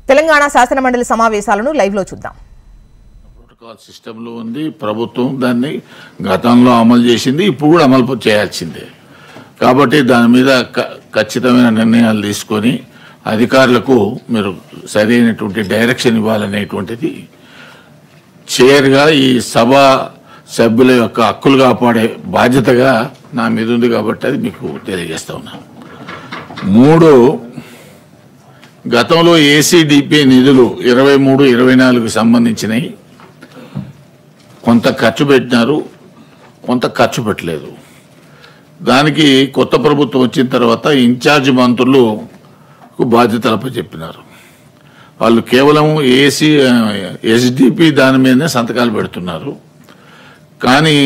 తెలంగాణ శాసనమండలి సమావేశాలను లైవ్ లో చూద్దాం. ప్రోటోకాల్ సిస్టంలో ఉంది. ప్రభుత్వం దాన్ని గతంలో అమలు చేసింది, ఇప్పుడు కూడా అమలు చేయాల్సిందే. కాబట్టి దాని మీద ఖచ్చితమైన నిర్ణయాలు తీసుకొని అధికారులకు మీరు సరైనటువంటి డైరెక్షన్ ఇవ్వాలనేటువంటిది చైర్గా ఈ సభ సభ్యుల యొక్క హక్కులు కాపాడే బాధ్యతగా నా మీద ఉంది. కాబట్టి అది మీకు తెలియజేస్తా ఉన్నాను. 3, గతంలో ఏసీడీపీ నిధులు 23-24 సంబంధించినవి కొంత ఖర్చు పెట్టినారు, కొంత ఖర్చు పెట్టలేదు. దానికి కొత్త ప్రభుత్వం వచ్చిన తర్వాత ఇన్ఛార్జ్ మంత్రులకు బాధ్యతలు అప్పచెప్పినారు. వాళ్ళు కేవలం ఎస్డిపి దాని మీదనే సంతకాలు పెడుతున్నారు. కానీ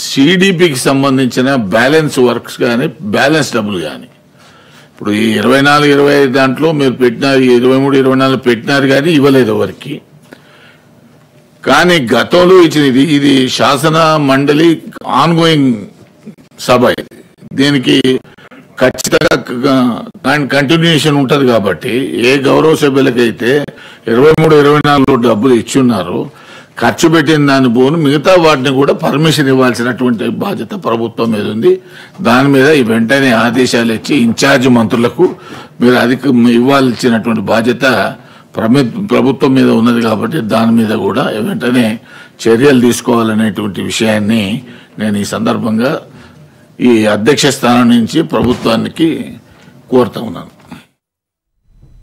సిడిపికి సంబంధించిన బ్యాలెన్స్ వర్క్స్ కానీ బ్యాలెన్స్ డబ్బులు కానీ ఇప్పుడు ఈ 24-25 దాంట్లో మీరు పెట్టినారు, 23-24 పెట్టినారు కానీ ఇవ్వలేదు ఎవరికి. కానీ గతంలో ఇచ్చినది ఇది శాసన మండలి ఆన్గోయింగ్ సభ, దీనికి ఖచ్చితంగా కంటిన్యూషన్ ఉంటుంది. కాబట్టి ఏ గౌరవ సభ్యులకైతే 23-24 డబ్బులు ఇచ్చున్నారు, ఖర్చు పెట్టిన దాని పోను మిగతా వాటిని కూడా పర్మిషన్ ఇవ్వాల్సినటువంటి బాధ్యత ప్రభుత్వం మీద ఉంది. దాని మీద వెంటనే ఆదేశాలు ఇచ్చి ఇన్ఛార్జ్ మంత్రులకు మీరు ఇవ్వాల్సినటువంటి బాధ్యత ప్రభుత్వం మీద ఉన్నది. కాబట్టి దాని మీద కూడా వెంటనే చర్యలు తీసుకోవాలనేటువంటి విషయాన్ని నేను ఈ సందర్భంగా ఈ అధ్యక్ష స్థానం నుంచి ప్రభుత్వానికి కోరుతా ఉన్నాను.